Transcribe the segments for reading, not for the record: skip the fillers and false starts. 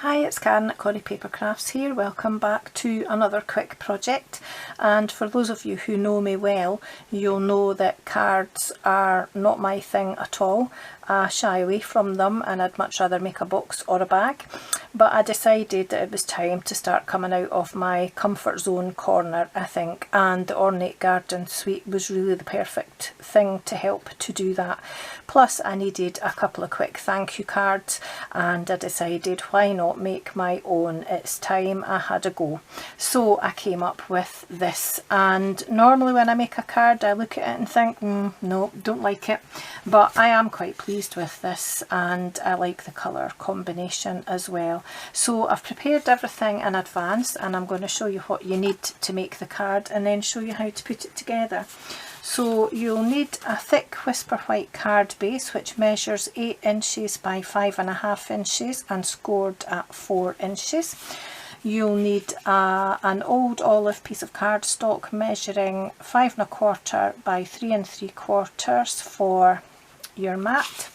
Hi, it's Karen at Corrie Papercrafts here. Welcome back to another quick project, and for those of you who know me well, you'll know that cards are not my thing at all. I shy away from them and I'd much rather make a box or a bag, but I decided that it was time to start coming out of my comfort zone corner, I think, and the Ornate Garden suite was really the perfect thing to help to do that. Plus I needed a couple of quick thank you cards and I decided why not make my own. It's time I had a go. So I came up with this, and normally when I make a card I look at it and think no, don't like it, but I am quite pleased with this and I like the colour combination as well. So I've prepared everything in advance and I'm going to show you what you need to make the card and then show you how to put it together. So you'll need a thick Whisper White card base which measures 8 inches by 5.5 inches and scored at 4 inches. You'll need an old olive piece of cardstock measuring 5.25 by 3 3/4 for your mat.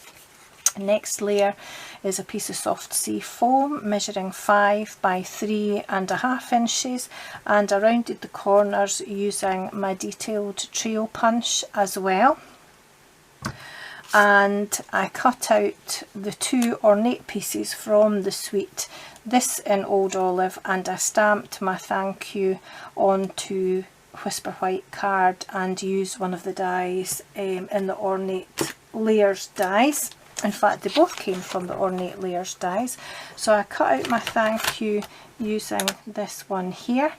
Next layer is a piece of soft sea foam measuring 5 by 3.5 inches, and I rounded the corners using my detailed trail punch as well. And I cut out the two ornate pieces from the suite, this in old olive, and I stamped my thank you onto Whisper White card and used one of the dies in the Ornate Layers dies. In fact, they both came from the Ornate Layers dies. So I cut out my thank you using this one here,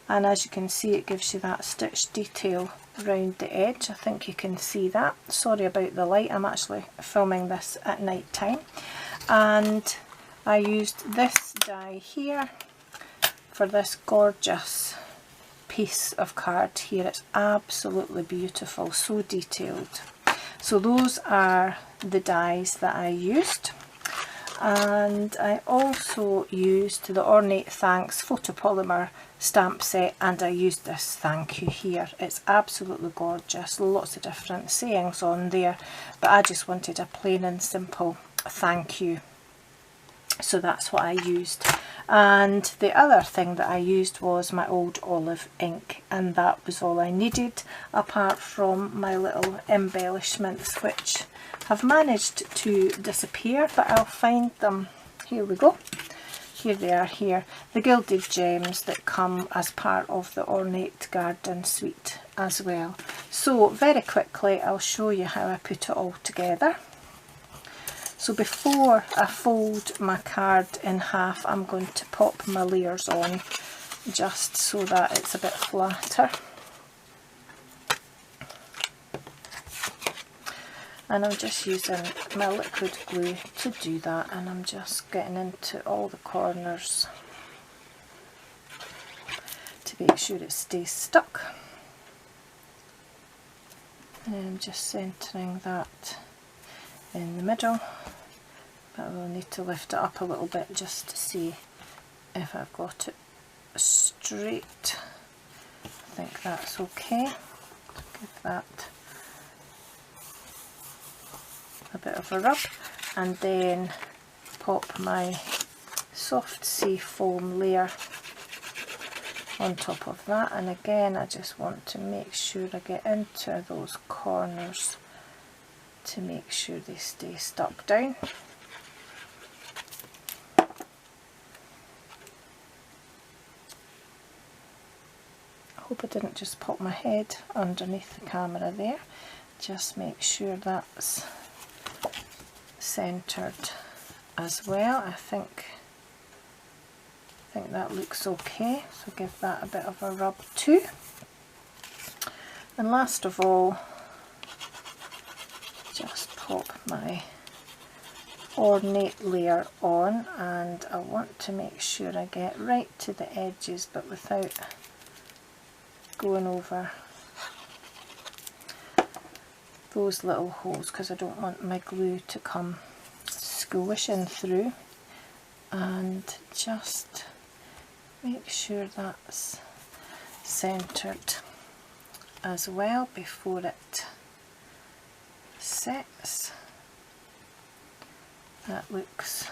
and as you can see it gives you that stitch detail around the edge. I think you can see that. Sorry about the light, I'm actually filming this at night time. And I used this die here for this gorgeous piece of card here. It's absolutely beautiful, so detailed. So those are the dies that I used, and I also used the Ornate Thanks photopolymer stamp set, and I used this thank you here. It's absolutely gorgeous, lots of different sayings on there, but I just wanted a plain and simple thank you, so that's what I used. And the other thing that I used was my old olive ink, and that was all I needed apart from my little embellishments which have managed to disappear, but I'll find them. Here we go. Here they are here. The gilded gems that come as part of the Ornate Garden suite as well. So very quickly I'll show you how I put it all together. So before I fold my card in half, I'm going to pop my layers on just so that it's a bit flatter. And I'm just using my liquid glue to do that, and I'm just getting into all the corners to make sure it stays stuck. And I'm just centering that in the middle, but we'll need to lift it up a little bit just to see if I've got it straight. I think that's okay. Give that a bit of a rub, and then pop my soft sea foam layer on top of that. And again, I just want to make sure I get into those corners to make sure they stay stuck down. I hope I didn't just pop my head underneath the camera there. Just make sure that's centered as well. I think that looks okay, so give that a bit of a rub too. And last of all, just pop my ornate layer on, and I want to make sure I get right to the edges but without going over those little holes, because I don't want my glue to come squishing through. And just make sure that's centered as well before it sets. That looks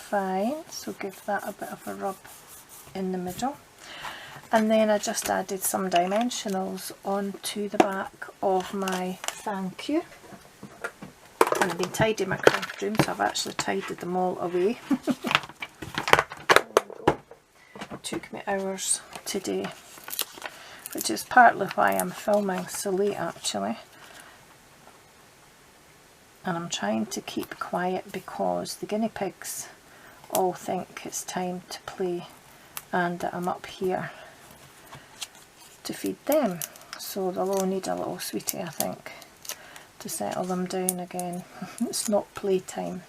fine, so give that a bit of a rub in the middle. And then I just added some dimensionals onto the back of my thank you. And I've been tidying my craft room, so I've actually tidied them all away. It took me hours today, which is partly why I'm filming so late actually. And I'm trying to keep quiet because the guinea pigs all think it's time to play and that I'm up here to feed them, so they'll all need a little sweetie, I think, to settle them down again. It's not playtime.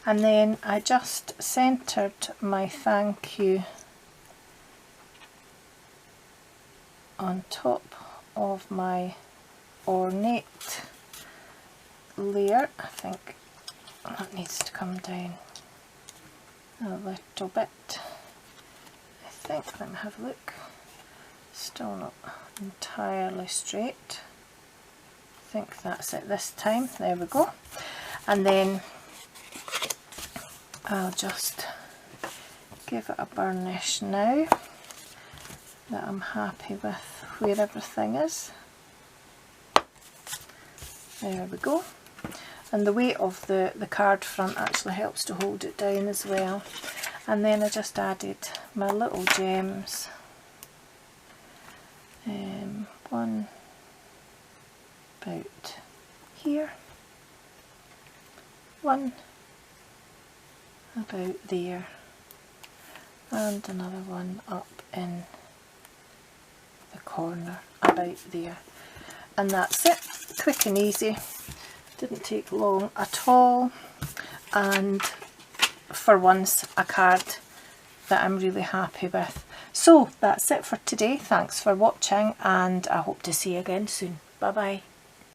And then I just centered my thank you on top of my ornate layer. I think that needs to come down a little bit. I think, let me have a look. Still not entirely straight. I think that's it this time. There we go. And then I'll just give it a burnish now that I'm happy with where everything is. There we go. And the weight of the card front actually helps to hold it down as well. And then I just added my little gems. One about here, one about there, and another one up in the corner about there. And that's it. Quick and easy. Didn't take long at all, and for once a card that I'm really happy with. So that's it for today. Thanks for watching, and I hope to see you again soon. Bye bye.